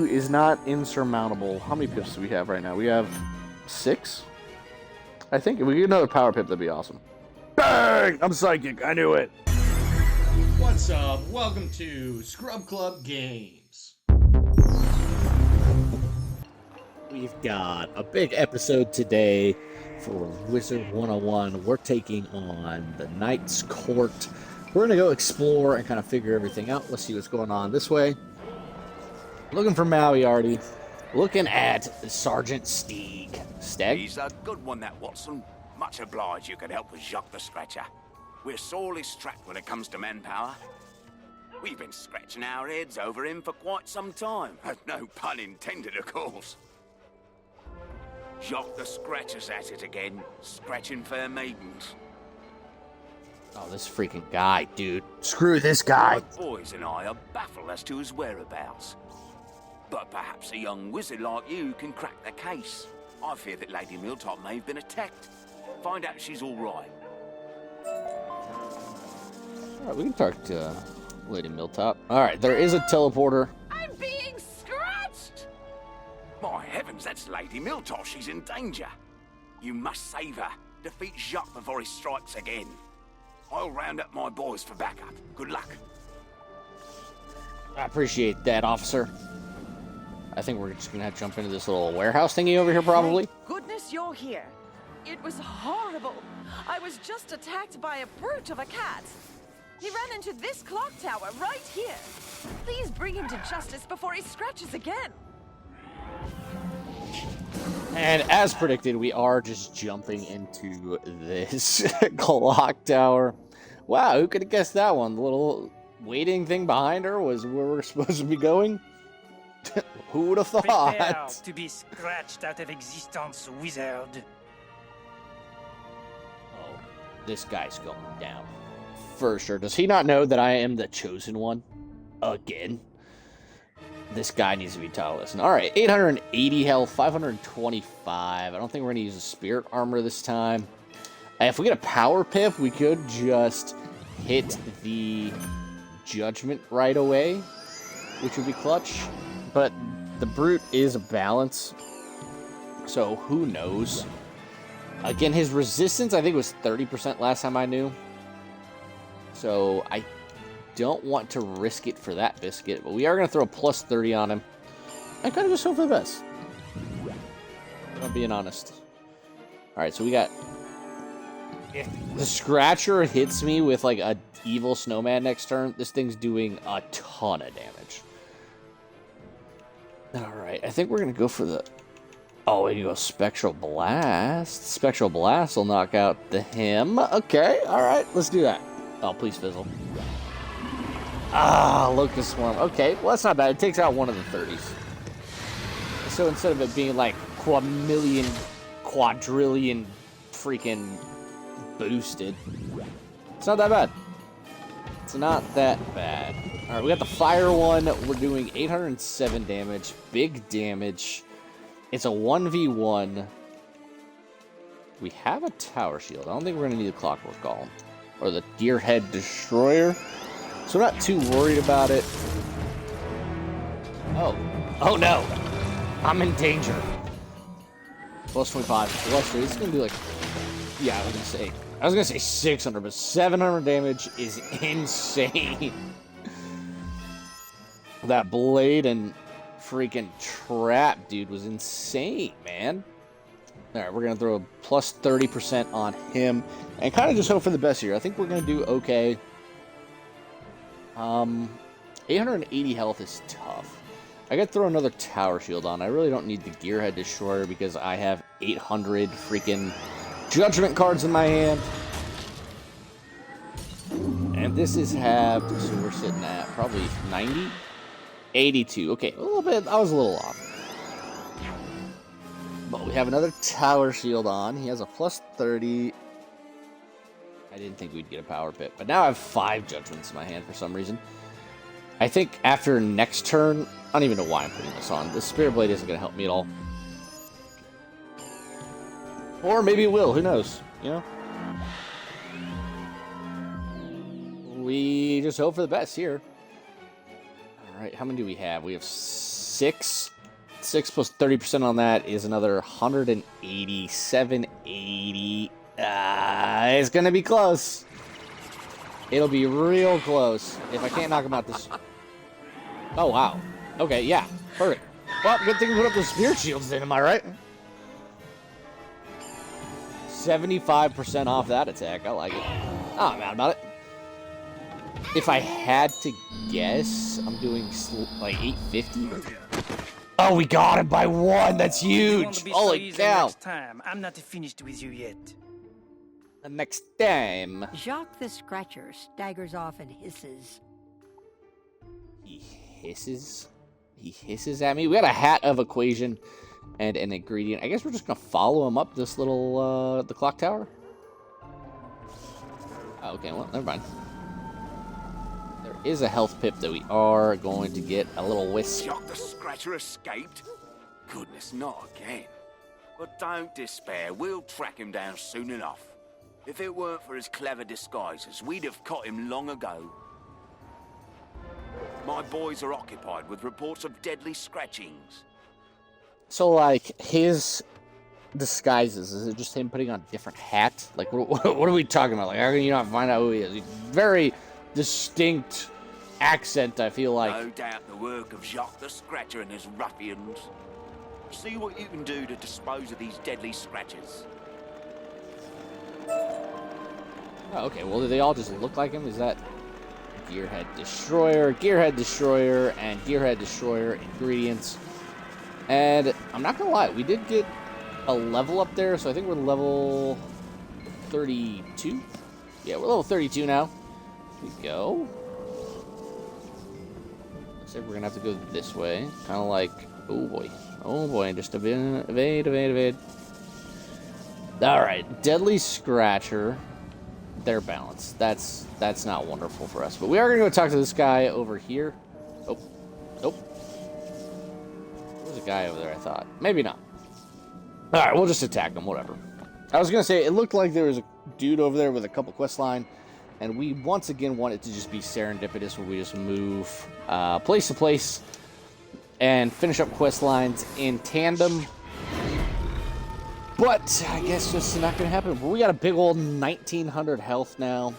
is not insurmountable. How many pips do we have right now? We have 6? I think if we get another power pip, that'd be awesome. Bang! I'm psychic. I knew it. What's up? Welcome to Scrub Club Games. We've got a big episode today for Wizard 101. We're taking on the Knight's Court. We're going to go explore and kind of figure everything out. Let's see what's going on this way. Looking for Meowiarity. Looking at Sergeant Steeg. Steg? He's a good one, that Watson. Much obliged you could help with Jacques the Scratcher. We're sorely strapped when it comes to manpower. We've been scratching our heads over him for quite some time. No pun intended, of course. Jacques the Scratcher's at it again, scratching fair maidens. Oh, this freaking guy, dude. Screw this guy. My boys and I are baffled as to his whereabouts. But perhaps a young wizard like you can crack the case. I fear that Lady Miltop may have been attacked. Find out if she's all right. Alright, we can talk to Lady Miltop. Alright, there is a teleporter. I'm being scratched! My heavens, that's Lady Miltop. She's in danger. You must save her. Defeat Jacques before he strikes again. I'll round up my boys for backup. Good luck. I appreciate that, officer. I think we're just gonna have to jump into this little warehouse thingy over here, probably. Thank goodness you're here. It was horrible. I was just attacked by a brute of a cat. He ran into this clock tower right here. Please bring him to justice before he scratches again. And as predicted, we are just jumping into this clock tower. Wow, who could have guessed that one? The little waiting thing behind her was where we're supposed to be going? Who would have thought? Prepare to be scratched out of existence, wizard. Oh, this guy's going down. For sure. Does he not know that I am the chosen one? Again? This guy needs to be taught a lesson. Alright, 880 health, 525. I don't think we're going to use a spirit armor this time. If we get a power pip, we could just hit the judgment right away, which would be clutch. But the brute is a balance, so who knows? Again, his resistance, I think, was 30% last time I knew. So I don't want to risk it for that biscuit, but we are going to throw a plus 30 on him. I kind of just hope for the best. I'm being honest. Alright, so we got... If the Scratcher hits me with, like, a evil snowman next turn, this thing's doing a ton of damage. Alright, I think we're going to go for the... Oh, we can go Spectral Blast. Spectral Blast will knock out the him. Okay, alright, let's do that. Oh, please fizzle. Ah, Locust Swarm. Okay, well, that's not bad. It takes out one of the 30s. So instead of it being like quadrillion freaking boosted, it's not that bad. It's not that bad. Alright, we got the fire one. We're doing 807 damage. Big damage. It's a 1v1. We have a tower shield. I don't think we're going to need a clockwork golem. Or the Gearhead Destroyer. So we're not too worried about it. Oh. Oh no! I'm in danger. Plus 25. Plus 3. This is going to do like... Yeah, I was going to say 600, but 700 damage is insane. That blade and freaking trap, dude, was insane, man. Alright, we're going to throw a plus 30% on him. And kind of just hope for the best here. I think we're going to do okay. 880 health is tough. I got to throw another tower shield on. I really don't need the Gearhead Destroyer because I have 800 freaking judgment cards in my hand. And this is halved, so we're sitting at probably 90? 82. Okay, a little bit. I was a little off. But we have another tower shield on. He has a plus 30. I didn't think we'd get a power pit, but now I have 5 judgments in my hand for some reason. I think after next turn, I don't even know why I'm putting this on. The Spirit Blade isn't going to help me at all. Or maybe it will. Who knows? You know? We just hope for the best here. Alright, how many do we have? We have 6. 6 plus 30% on that is another 180, 780. It's gonna be close. It'll be real close if I can't knock him out this. Oh wow. Okay, yeah, perfect. Well, good thing we put up the spirit shields then, am I right? 75% off that attack. I like it. Oh, I'm mad about it. If I had to guess, I'm doing like 850. Oh, we got him by 1. That's huge. Holy cow. Next time. I'm not finished with you yet. The next time. Jacques the Scratcher staggers off and hisses. He hisses? He hisses at me? We got a hat of equation and an ingredient. I guess we're just going to follow him up this little, the clock tower. Oh, okay, well, never mind. There is a health pip that we are going to get a little whisk. Jacques the Scratcher escaped? Goodness, not again. But don't despair, we'll track him down soon enough. If it weren't for his clever disguises, we'd have caught him long ago. My boys are occupied with reports of deadly scratchings. So, like, his disguises, is it just him putting on a different hat? Like, what are we talking about? Like, how can you not find out who he is? He's very distinct accent, I feel like. No doubt the work of Jacques the Scratcher and his ruffians. See what you can do to dispose of these deadly scratchers. Oh, okay, well, do they all just look like him? Is that Gearhead Destroyer, and Gearhead Destroyer ingredients? And I'm not gonna lie, we did get a level up there, so I think we're level 32. Yeah, we're level 32 now. Here we go. Looks like we're gonna have to go this way. Kind of like, oh boy, just evade. Alright, Deadly Scratcher. They're balanced. That's not wonderful for us. But we are going to go talk to this guy over here. Oh. There's a guy over there, I thought. Maybe not. Alright, we'll just attack him, whatever. I was going to say, it looked like there was a dude over there with a couple questline, and we once again want it to just be serendipitous, where we just move place to place and finish up quest lines in tandem. But I guess that's not going to happen. But we got a big old 1900 health now.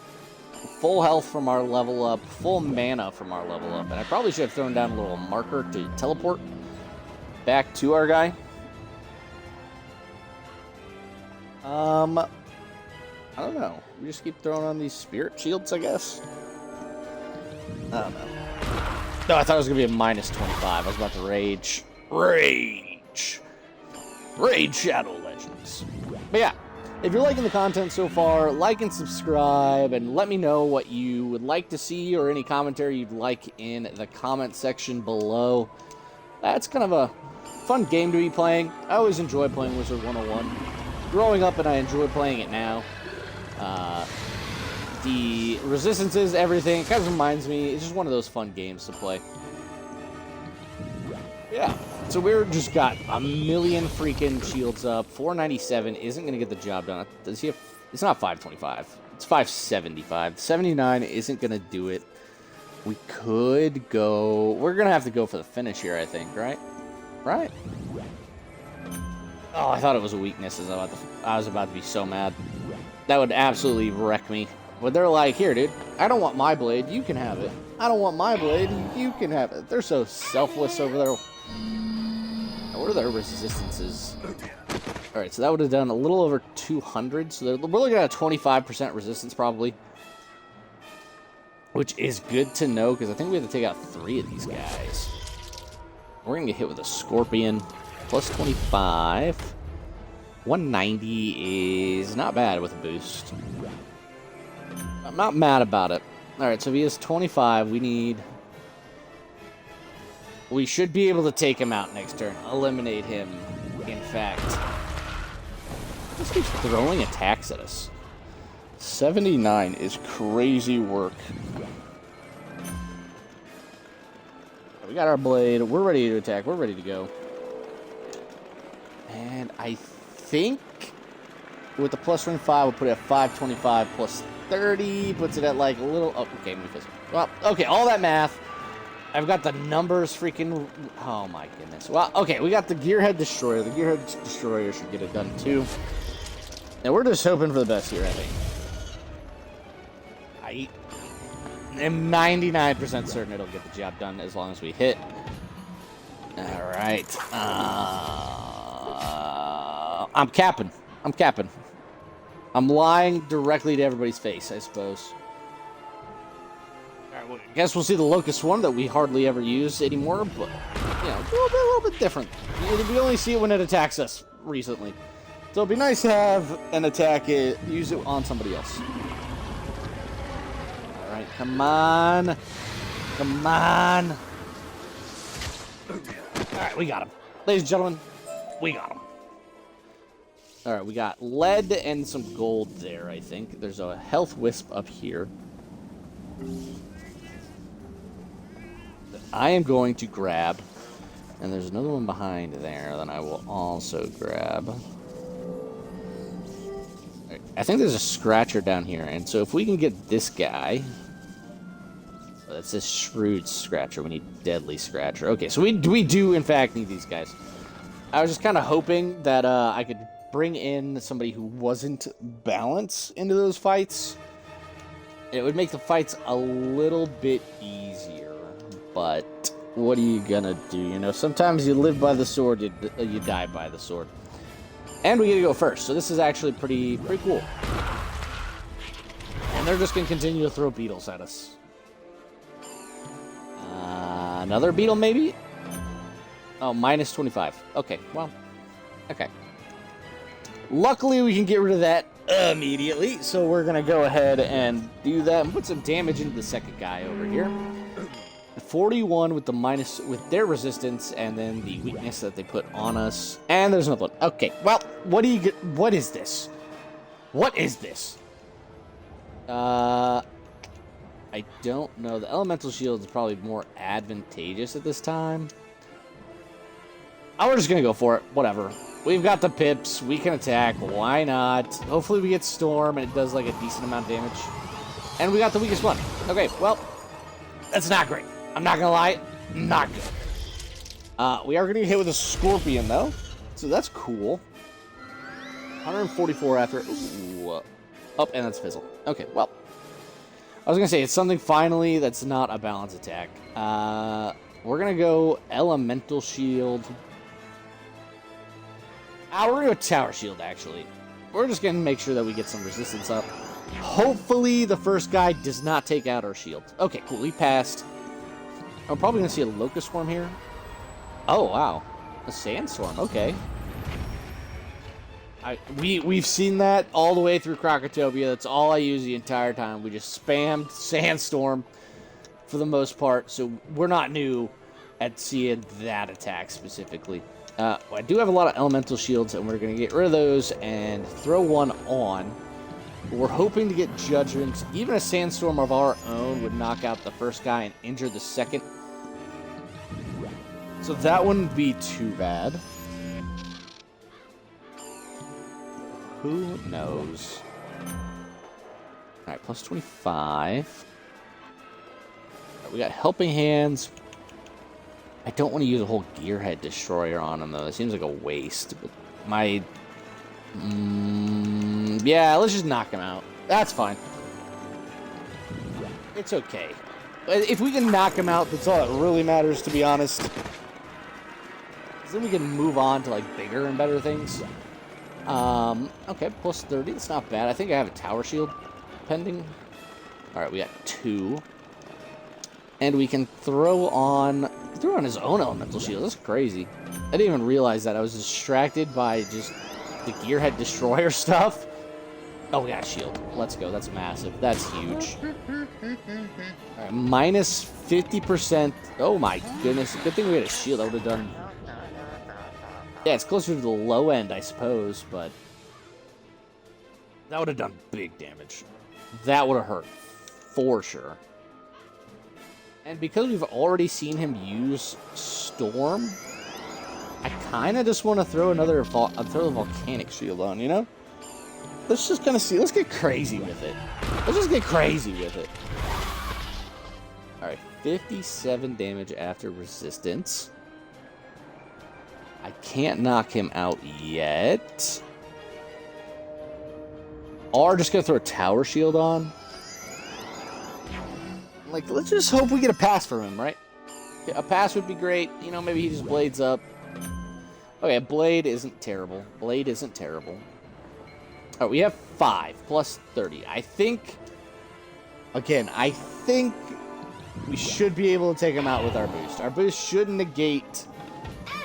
Full health from our level up. Full mana from our level up. And I probably should have thrown down a little marker to teleport back to our guy. I don't know. We just keep throwing on these spirit shields, I guess. I don't know. No, I thought it was going to be a minus 25. I was about to rage. Raid Shadow Legends. But yeah, if you're liking the content so far, like and subscribe, and let me know what you would like to see or any commentary you'd like in the comment section below. That's kind of a fun game to be playing. I always enjoy playing Wizard 101. Growing up, and I enjoy playing it now. The resistances, everything, kind of reminds me, it's just one of those fun games to play. Yeah. So we're just got a million freaking shields up. 497 isn't going to get the job done. Does he have... It's not 525. It's 575. 79 isn't going to do it. We could go... We're going to have to go for the finish here, I think, right? Right? Oh, I thought it was a weakness. I was about to be so mad. That would absolutely wreck me. But they're like, here, dude. I don't want my blade. You can have it. I don't want my blade. You can have it. They're so selfless over there. What are their resistances? Alright, so that would have done a little over 200. So we're looking at a 25% resistance, probably. Which is good to know, because I think we have to take out 3 of these guys. We're going to get hit with a Scorpion. Plus 25. 190 is not bad with a boost. I'm not mad about it. Alright, so if he has 25, we should be able to take him out next turn. Eliminate him, in fact. This keeps throwing attacks at us. 79 is crazy work. We got our blade. We're ready to attack. We're ready to go. And I think with the plus 25, we'll put it at 525 plus 30. Puts it at like a little... Oh, okay, well, okay, all that math. I've got the numbers freaking... Oh my goodness. Well, okay, we got the Gearhead Destroyer. The Gearhead Destroyer should get it done too. And we're just hoping for the best here, I think. I am 99% certain it'll get the job done as long as we hit. Alright. I'm capping. I'm capping. I'm lying directly to everybody's face, I suppose. Alright, well, I guess we'll see the Locust Swarm that we hardly ever use anymore, but, you know, a little bit different. We only see it when it attacks us recently. So it'd be nice to have an attack use it on somebody else. Alright, come on. Come on. Alright, we got him. Ladies and gentlemen, we got him. Alright, we got lead and some gold there, I think. There's a health wisp up here. That I am going to grab. And there's another one behind there that I will also grab. I think there's a Scratcher down here, and so if we can get this guy... That's this Shrewd Scratcher. We need Deadly Scratcher. Okay, so we do, in fact, need these guys. I was just kind of hoping that I could bring in somebody who wasn't balanced into those fights. It would make the fights a little bit easier, but what are you gonna do? You know, sometimes you live by the sword, you die by the sword. And we get to go first, so this is actually pretty cool. And they're just gonna continue to throw beetles at us. Another beetle, maybe? Oh, minus 25. Okay, well, okay. Luckily, we can get rid of that immediately, so we're gonna go ahead and do that and put some damage into the second guy over here. 41 with the minus with their resistance, and then the weakness that they put on us. And there's another one. Okay, well, what do you get? What is this? What is this? I don't know. The elemental shield is probably more advantageous at this time. Oh, we're just gonna go for it. Whatever. We've got the pips. We can attack. Why not? Hopefully we get storm and it does like a decent amount of damage. And we got the weakest one. Okay, well, that's not great. I'm not gonna lie, not good. We are gonna get hit with a scorpion though, so that's cool. 144 after. Ooh. Oh, and that's fizzle. Okay, well, I was gonna say it's something finally that's not a balance attack. We're gonna go elemental shield. We're gonna go tower shield actually. We're just gonna make sure that we get some resistance up. Hopefully the first guy does not take out our shield. Okay, cool. We passed. I'm probably going to see a locust swarm here. Oh, wow. A sandstorm. Okay. We've seen that all the way through Krakatopia. That's all I use the entire time. We just spammed sandstorm for the most part. So we're not new at seeing that attack specifically. I do have a lot of elemental shields, and we're going to get rid of those and throw one on. We're hoping to get judgments. Even a sandstorm of our own would knock out the first guy and injure the second. So that wouldn't be too bad. Who knows? Alright, plus 25. We got helping hands. I don't want to use a whole Gearhead Destroyer on him, though. It seems like a waste. But my... yeah, let's just knock him out. That's fine. It's okay. If we can knock him out, that's all that really matters, to be honest. Because then we can move on to, like, bigger and better things. Okay, plus 30. That's not bad. I think I have a tower shield pending. Alright, we got 2. And we can throw on his own elemental shield. That's crazy. I didn't even realize that. I was distracted by just the Gearhead Destroyer stuff. Oh, we got a shield. Let's go. That's massive. That's huge. Alright, minus 50%. Oh my goodness. Good thing we had a shield. I would have done... yeah, it's closer to the low end, I suppose, but... that would have done big damage. That would have hurt. For sure. And because we've already seen him use Storm, I kind of just want to throw another throw the Volcanic Shield on, you know? Let's just kind of see. Let's get crazy with it. Let's just get crazy with it. Alright, 57 damage after resistance. I can't knock him out yet. Or just gonna throw a tower shield on. Like, let's just hope we get a pass from him, right? A pass would be great. You know, maybe he just blades up. Okay, blade isn't terrible. Blade isn't terrible. All right, we have 5 plus 30. I think, again, I think we should be able to take him out with our boost. Our boost should negate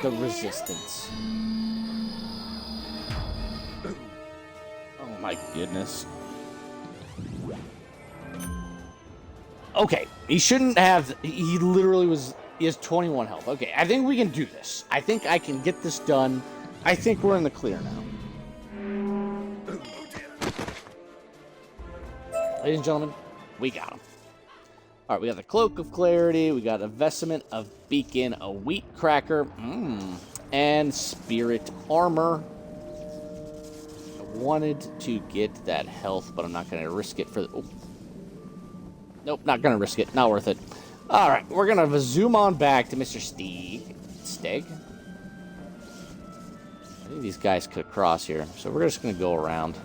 the resistance. Oh my goodness. Okay, he shouldn't have, he literally was, he has 21 health. Okay, I think we can do this. I think I can get this done. I think we're in the clear now. Ladies and gentlemen, we got him. All right, we got the Cloak of Clarity, we got a Vestment of Beacon, a Wheat Cracker, and Spirit Armor. I wanted to get that health, but I'm not going to risk it for the... Oh. Nope, not going to risk it. Not worth it. All right, we're going to zoom on back to Mr. Steg. I think these guys could cross here, so we're just going to go around.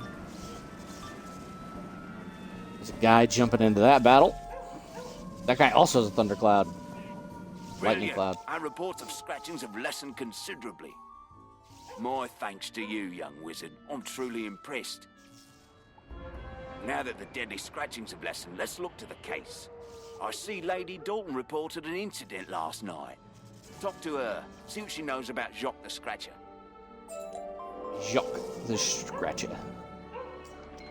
There's a guy jumping into that battle. That guy also has a thundercloud. Lightning cloud. Our reports of scratchings have lessened considerably. My thanks to you, young wizard. I'm truly impressed. Now that the deadly scratchings have lessened, let's look to the case. I see Lady Dalton reported an incident last night. Talk to her, see what she knows about Jacques the Scratcher. Jacques the Scratcher.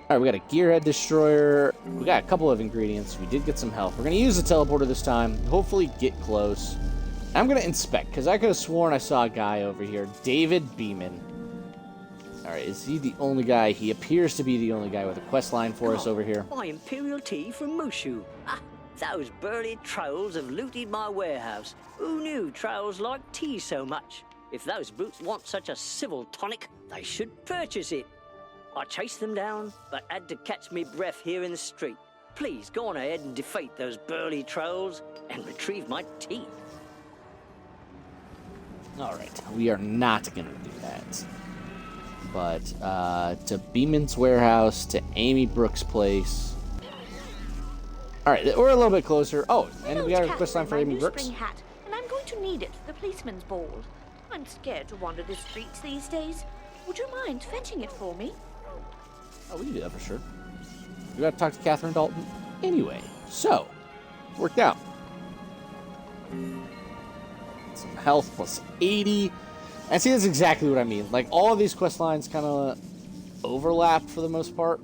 Alright, we got a Gearhead Destroyer. We got a couple of ingredients. We did get some health. We're going to use the teleporter this time. Hopefully get close. I'm going to inspect, because I could have sworn I saw a guy over here. David Beeman. Alright, is he the only guy? He appears to be the only guy with a quest line for us over here. My imperial tea from Mushu. Ah, those burly trolls have looted my warehouse. Who knew trolls liked tea so much? If those brutes want such a civil tonic, they should purchase it. I chased them down, but had to catch me breath here in the street. Please, go on ahead and defeat those burly trolls and retrieve my tea. Alright, we are not going to do that. But, to Beeman's warehouse, to Amy Brooks' place. Alright, we're a little bit closer. Oh, and we got a quest line for Amy Brooks. Spring hat, and I'm going to need it for the policeman's ball. I'm scared to wander the streets these days. Would you mind fetching it for me? Oh, we can do that for sure. We got to talk to Catherine Dalton anyway. So, worked out. Some health plus 80. And see, that's exactly what I mean. Like, all of these quest lines kind of overlap for the most part.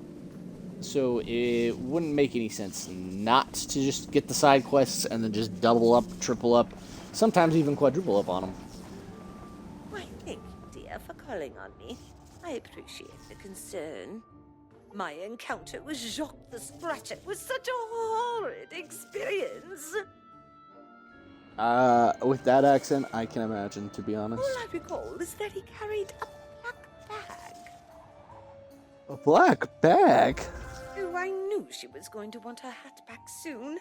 So it wouldn't make any sense not to just get the side quests and then just double up, triple up, sometimes even quadruple up on them. Why, thank you, dear, for calling on me. I appreciate the concern. My encounter with Jacques the Scratcher was such a horrid experience. With that accent, I can imagine, to be honest. All I recall is that he carried a black bag. A black bag? Oh, I knew she was going to want her hat back soon.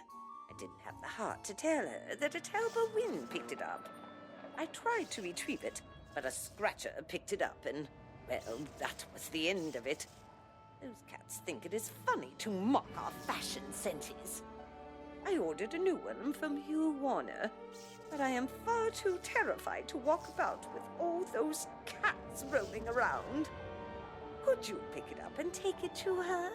I didn't have the heart to tell her that a terrible wind picked it up. I tried to retrieve it, but a scratcher picked it up and, well, that was the end of it. Those cats think it is funny to mock our fashion senses. I ordered a new one from Hugh Warner, but I am far too terrified to walk about with all those cats roaming around. Could you pick it up and take it to her?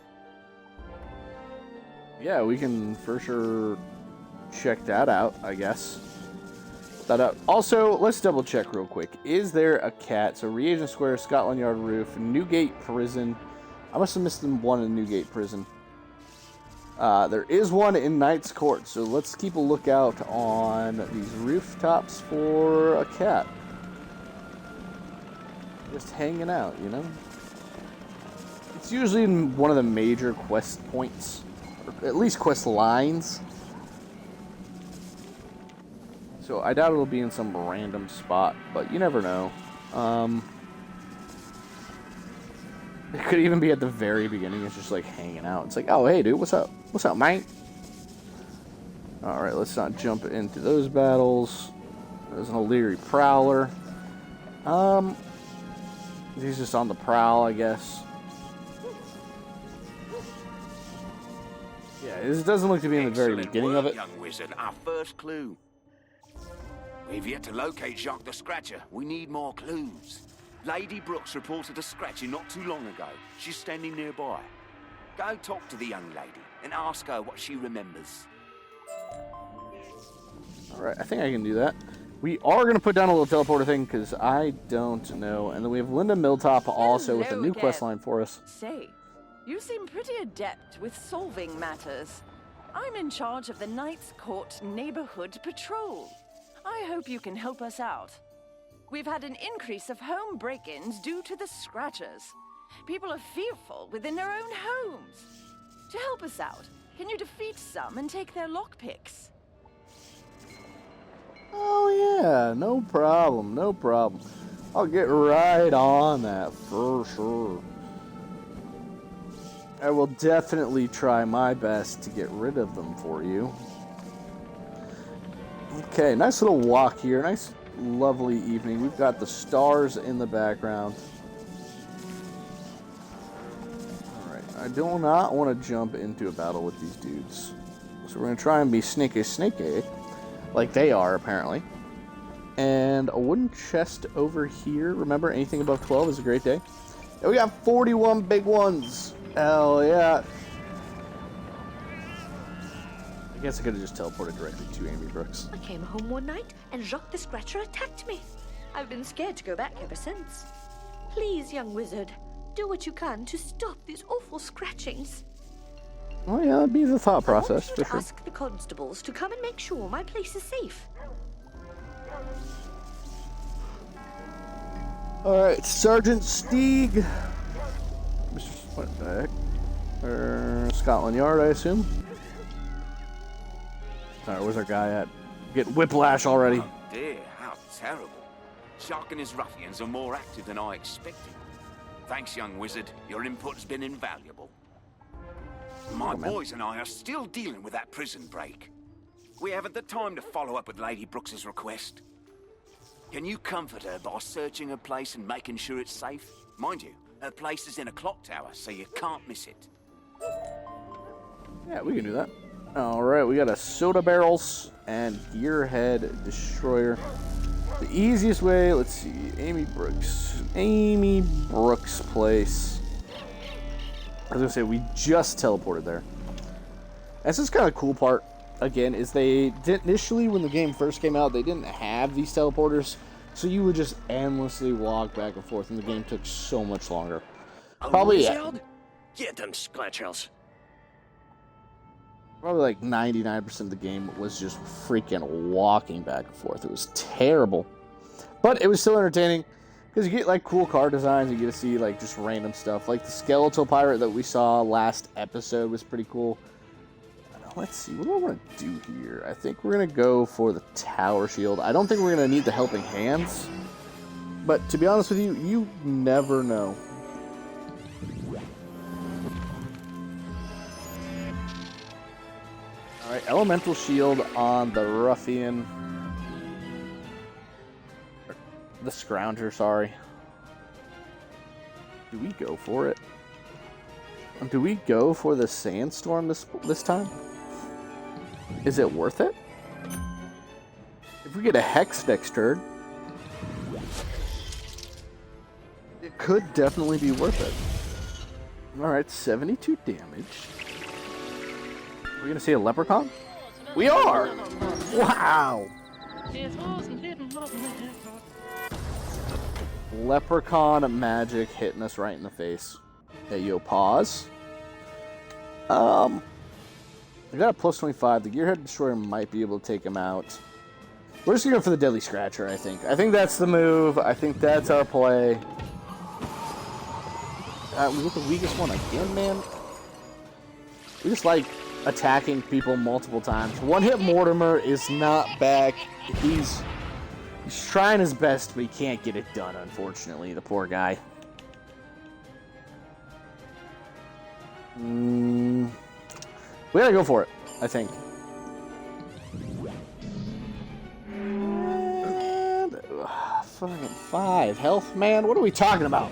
Yeah, we can for sure check that out, I guess. Also, let's double check real quick. Is there a cat? So, Regent Square, Scotland Yard Roof, Newgate Prison. I must have missed one in Newgate Prison. There is one in Knight's Court, so let's keep a lookout on these rooftops for a cat. Just hanging out, you know? It's usually in one of the major quest points, or at least quest lines. So I doubt it'll be in some random spot, but you never know. It could even be at the very beginning. It's just like hanging out. It's like, oh, hey, dude, what's up? What's up, mate? Alright, let's not jump into those battles. There's an Illyri Prowler. He's just on the prowl, I guess. Yeah, this doesn't look to be in the very beginning of it. Young wizard, our first clue. We've yet to locate Jacques the Scratcher. We need more clues. Lady Brooks reported a scratching not too long ago. She's standing nearby. Go talk to the young lady and ask her what she remembers. Alright, I think I can do that. We are going to put down a little teleporter thing because I don't know. And then we have Linda Milltop also with a new quest line for us. Say, you seem pretty adept with solving matters. I'm in charge of the Knights Court Neighborhood Patrol. I hope you can help us out. We've had an increase of home break-ins due to the Scratchers. People are fearful within their own homes. To help us out, can you defeat some and take their lockpicks? Oh yeah, no problem, no problem. I'll get right on that for sure. I will definitely try my best to get rid of them for you. Okay, nice little walk here. Nice, lovely evening. We've got the stars in the background. Alright, I do not want to jump into a battle with these dudes. So we're going to try and be sneaky, like they are, apparently. And a wooden chest over here. Remember, anything above 12 is a great day. And we got 41 big ones. Hell yeah. I guess I could have just teleported directly to Amy Brooks. I came home one night and Jacques the Scratcher attacked me. I've been scared to go back ever since. Please, young wizard, do what you can to stop these awful scratchings. Oh yeah, that'd be the thought process, I want you to ask the constables to come and make sure my place is safe. Alright, Sergeant Steeg. What the heck? Scotland Yard, I assume. Alright, where's our guy at? Get whiplash already. Oh dear, how terrible. Jacques and his ruffians are more active than I expected. Thanks, young wizard. Your input's been invaluable. My boys and I are still dealing with that prison break. We haven't the time to follow up with Lady Brooks's request. Can you comfort her by searching her place and making sure it's safe? Mind you, her place is in a clock tower, so you can't miss it. Yeah, we can do that. Alright, we got a soda barrels and gearhead destroyer. The easiest way, let's see, Amy Brooks' place. I was gonna say, we just teleported there. This is kind of the cool part, again, is they didn't, initially when the game first came out, they didn't have these teleporters, so you would just endlessly walk back and forth, and the game took so much longer. Probably, Get them scratchers. Probably like 99% of the game was just freaking walking back and forth. It was terrible. But it was still entertaining. Because you get like cool car designs. You get to see like just random stuff. Like the skeletal pirate that we saw last episode was pretty cool. Let's see. What do I want to do here? I think we're going to go for the tower shield. I don't think we're going to need the helping hands. But to be honest with you, you never know. Alright, elemental shield on the ruffian. The scrounger, sorry. Do we go for it? Do we go for the sandstorm this time? Is it worth it? If we get a hex next turn, it could definitely be worth it. Alright, 72 damage. Are we gonna see a leprechaun? We are! Wow! Leprechaun magic hitting us right in the face. Hey, yo, pause. I got a plus 25. The Gearhead Destroyer might be able to take him out. We're just gonna go for the Deadly Scratcher, I think. I think that's the move. I think that's our play. We get the weakest one again, man. We just like attacking people multiple times. One hit Mortimer is not back. He's trying his best, but he can't get it done, unfortunately. The poor guy. We gotta go for it, I think. fucking 5 health, man. What are we talking about?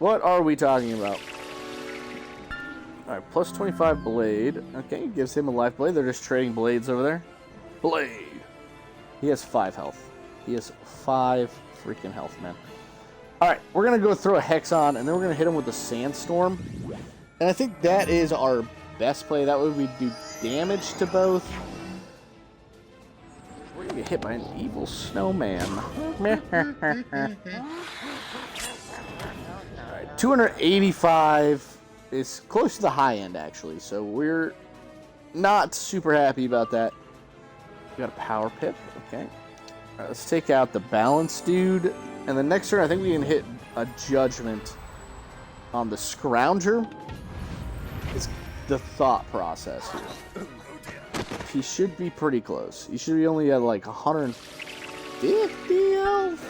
What are we talking about? Alright, plus 25 blade. Okay, gives him a life blade. They're just trading blades over there. Blade. He has 5 health. He has 5 freaking health, man. Alright, we're going to go throw a Hex on, and then we're going to hit him with a Sandstorm. And I think that is our best play. That way we do damage to both. We're going to get hit by an evil snowman. Alright, 285 is close to the high end, actually. So we're not super happy about that. We got a power pip. Okay. Alright, let's take out the balance dude. And the next turn, I think we can hit a judgment on the Scrounger. Is the thought process here. He should be pretty close. He should be only at like 150 health.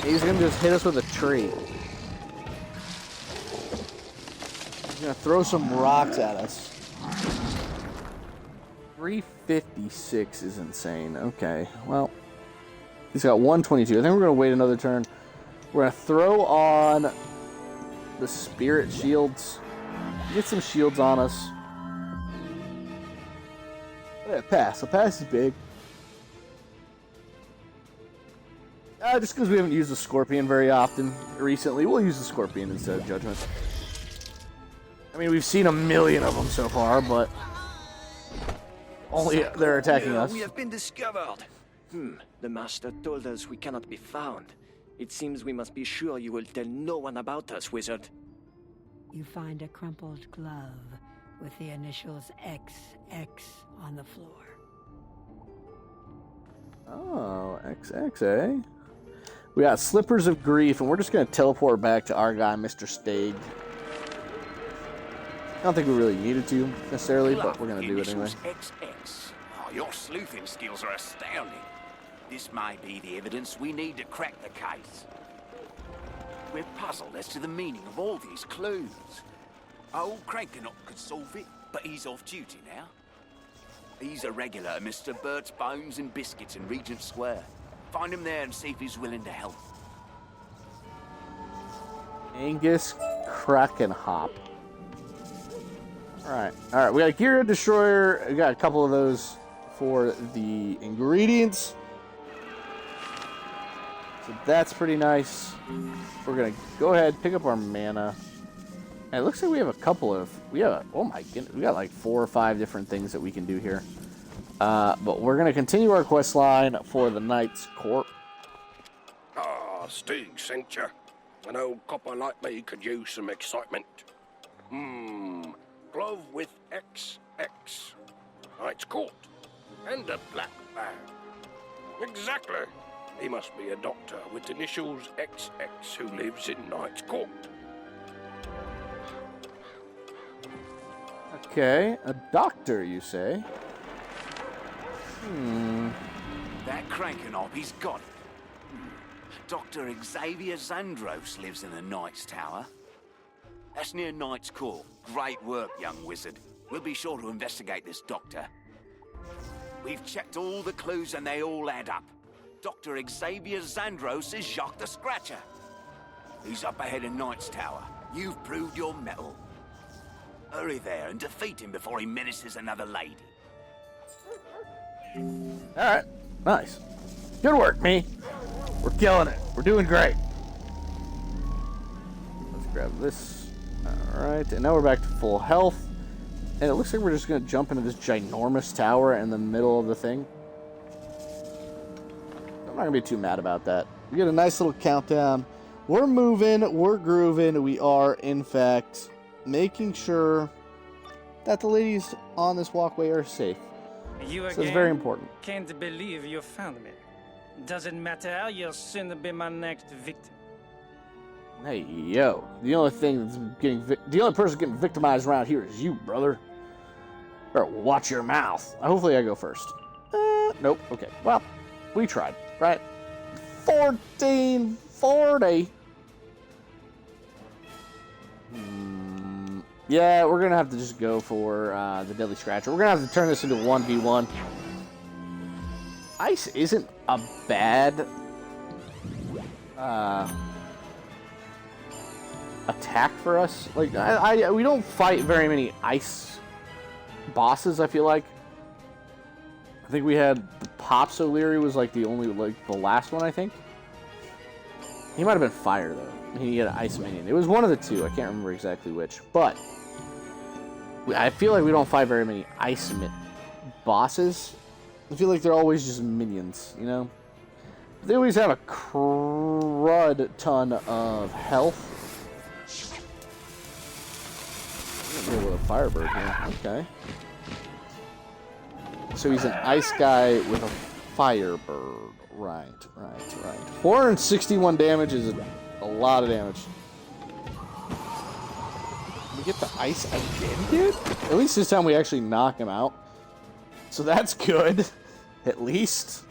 He's gonna just hit us with a tree. He's gonna throw some rocks at us. 356 is insane. Okay, well, he's got 122. I think we're gonna wait another turn. We're gonna throw on the spirit shields. Get some shields on us. Yeah, pass. A pass is big. Just because we haven't used the Scorpion very often recently, we'll use the Scorpion instead of Judgment. I mean, we've seen a million of them so far, but only they're attacking us. We have been discovered. The master told us we cannot be found. It seems we must be sure you will tell no one about us, wizard. You find a crumpled glove with the initials XX on the floor. Oh, XX, eh? We got Slippers of Grief, and we're just going to teleport back to our guy, Mr. Stag. I don't think we really needed to, necessarily, but we're going to do it anyway. XX. Oh, your sleuthing skills are astounding. This may be the evidence we need to crack the case. We're puzzled as to the meaning of all these clues. Old Crankinot could solve it, but he's off duty now. He's a regular at Mr. Bert's Bones and Biscuits in Regent Square. Find him there and see if he's willing to help. Angus Krakenhop. Alright, we got a Gear Destroyer. We got a couple of those for the ingredients. So that's pretty nice. We're gonna go ahead, pick up our mana. And it looks like we have a couple of... oh my goodness, we got like 4 or 5 different things that we can do here. But we're gonna continue our quest line for the Knight's Court. Stig sent you. An old copper like me could use some excitement. Glove with XX. Knight's Court. And a black bag. Exactly. He must be a doctor with initials XX who lives in Knight's Court. Okay, a doctor, you say? That Crankinop, he's got it. Dr. Xavier Zandros lives in the Knight's Tower. That's near Knight's Court. Great work, young wizard. We'll be sure to investigate this doctor. We've checked all the clues and they all add up. Dr. Xavier Zandros is Jacques the Scratcher. He's up ahead in Knight's Tower. You've proved your mettle. Hurry there and defeat him before he menaces another lady. Alright, nice. Good work, me. We're killing it. We're doing great. Let's grab this. Alright, and now we're back to full health. And it looks like we're just going to jump into this ginormous tower in the middle of the thing. I'm not going to be too mad about that. We get a nice little countdown. We're moving. We're grooving. We are, in fact, making sure that the ladies on this walkway are safe. You So it's very important. Can't believe you found me. Doesn't matter, you'll soon be my next victim. Hey, yo. The only person getting victimized around here is you, brother. Better watch your mouth. Hopefully I go first. Nope. Okay. Well, we tried, right? 1440. Yeah, we're going to have to just go for the Deadly Scratcher. We're going to have to turn this into 1v1. Ice isn't a bad attack for us. Like, we don't fight very many ice bosses, I feel like. I think we had the Pops O'Leary was like the only, like, the last one, I think. He might have been fire, though. He had an ice minion. It was one of the two. I can't remember exactly which. But I feel like we don't fight very many ice bosses. I feel like they're always just minions, you know? They always have a crud ton of health. I'm with a Firebird here. Okay. So he's an ice guy with a Firebird. Right. 461 damage is a lot of damage. We get the ice again, dude? At least this time we actually knock him out. So that's good. At least.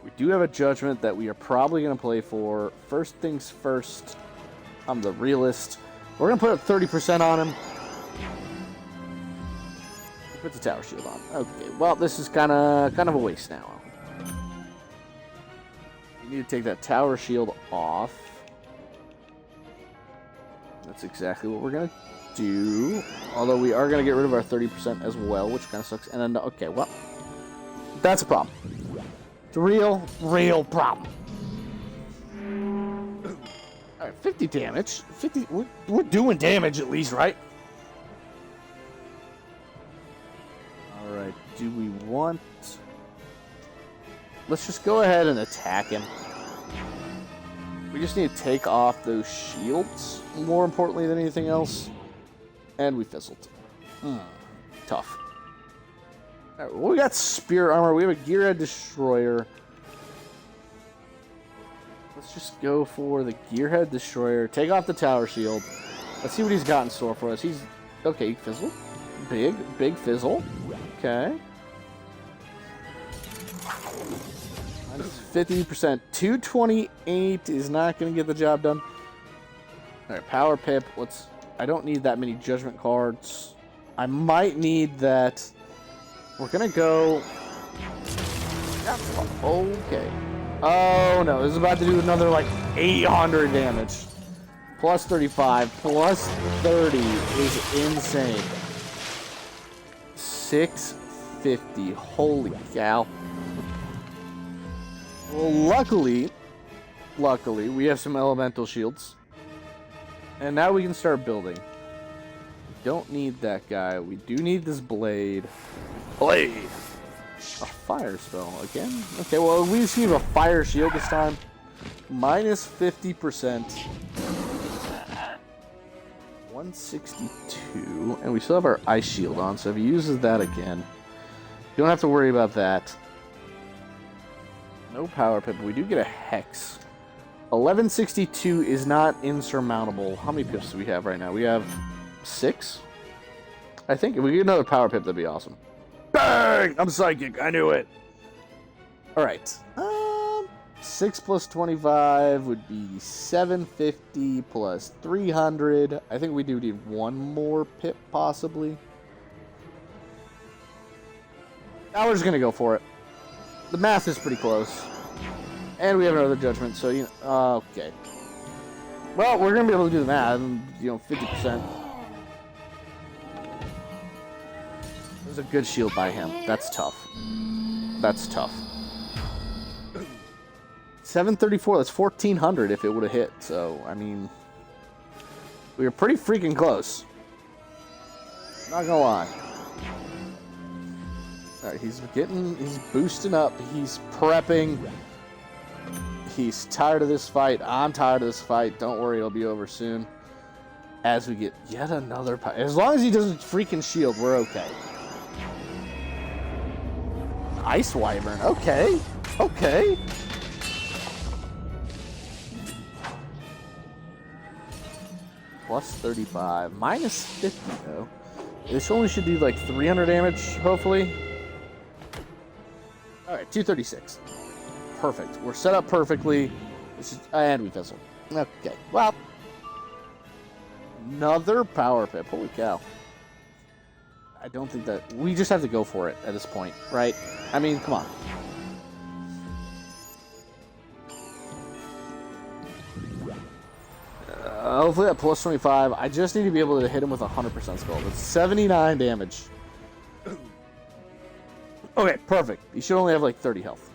We do have a judgment that we are probably going to play for. First things first. I'm the realist. We're going to put 30% on him. Put the tower shield on. Okay, well, this is kind of a waste now. You need to take that tower shield off. That's exactly what we're going to do. Although we are going to get rid of our 30% as well, which kind of sucks. And then, okay, well, that's a problem. It's a real problem. Alright, 50 damage. 50. We're doing damage at least, right? Alright, do we want... Let's just go ahead and attack him. We just need to take off those shields, more importantly than anything else. And we fizzled. Tough. Alright, well, we got Spirit Armor. We have a Gearhead Destroyer. Let's just go for the Gearhead Destroyer. Take off the Tower Shield. Let's see what he's got in store for us. He's... Okay, fizzle. Big fizzle. Okay. Minus 50%. 228 is not going to get the job done. Alright, Power Pip. Let's... I don't need that many Judgment cards. I might need that. We're going to go... Okay. Oh no, this is about to do another like 800 damage. Plus 35, plus 30 is insane. 650, holy cow. Well, luckily, we have some elemental shields. And now we can start building. Don't need that guy. We do need this blade. Blade! A fire spell again? Okay, well, we just need a fire shield this time. Minus 50%. 162. And we still have our ice shield on, so if he uses that again, you don't have to worry about that. No power pip, but we do get a hex. 1162 is not insurmountable. How many pips do we have right now? We have 6? I think if we get another power pip, that'd be awesome. Bang! I'm psychic. I knew it. Alright. 6 plus 25 would be 750 plus 300. I think we do need one more pip, possibly. Now we're just going to go for it. The math is pretty close. And we have another judgment, so, you know, okay. Well, we're going to be able to do the math, you know, 50%. There's a good shield by him. That's tough. That's tough. 734, that's 1400 if it would have hit, so, I mean, we were pretty freaking close. Not gonna lie. Alright, he's boosting up, he's prepping. He's tired of this fight. I'm tired of this fight. Don't worry, it'll be over soon. As we get yet another... As long as he doesn't freaking shield, we're okay. Ice Wyvern. Okay. Okay. Plus 35. Minus 50, though. This only should do like 300 damage, hopefully. Alright, 236. Perfect. We're set up perfectly. And we fizzled. Okay. Well. Another power pip. Holy cow. I don't think that... We just have to go for it at this point, right? I mean, come on. Hopefully at plus 25. I just need to be able to hit him with 100% spell. That's 79 damage. Okay, perfect. He should only have like 30 health.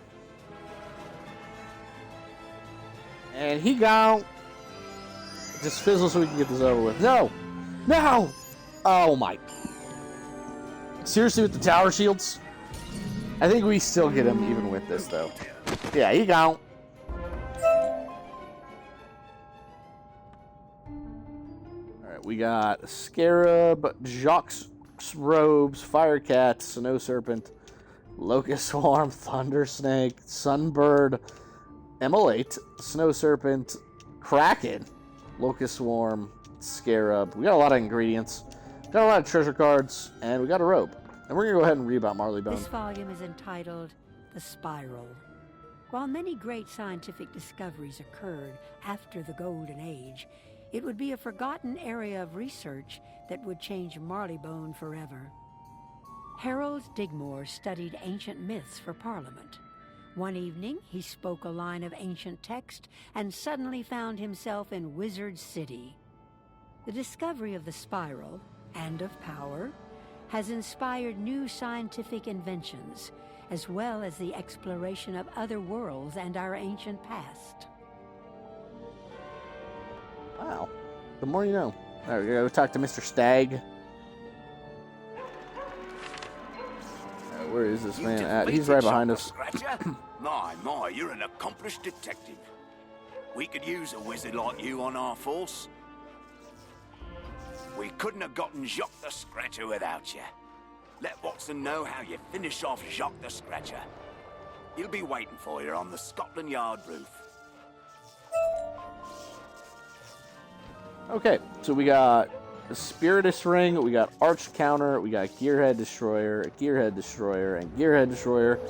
And he gone. Just fizzle so we can get this over with. No! No! Oh my. Seriously with the tower shields? I think we still get him even with this though. Yeah, he gone. Alright, we got Scarab, Jacques Robes, Firecat, Snow Serpent, Locust Swarm, Thunder Snake, Sunbird, Immolate, Snow Serpent, Kraken, Locust Swarm, Scarab. We got a lot of ingredients. Got a lot of treasure cards, and we got a robe. And we're going to go ahead and read about Marleybone. This volume is entitled The Spiral. While many great scientific discoveries occurred after the Golden Age, it would be a forgotten area of research that would change Marleybone forever. Harold Digmore studied ancient myths for Parliament. One evening, he spoke a line of ancient text and suddenly found himself in Wizard City. The discovery of the spiral, and of power, has inspired new scientific inventions, as well as the exploration of other worlds and our ancient past. Wow. The more you know. All right, we gotta go talk to Mr. Stagg. Where is this man at? He's right behind us. Scratcher? My, you're an accomplished detective. We could use a wizard like you on our force. We couldn't have gotten Jacques the Scratcher without you. Let Watson know how you finish off Jacques the Scratcher. He'll be waiting for you on the Scotland Yard roof. Okay, so we got a Spiritus Ring, we got Arch Counter, we got Gearhead Destroyer, a Gearhead Destroyer, and Gearhead Destroyer.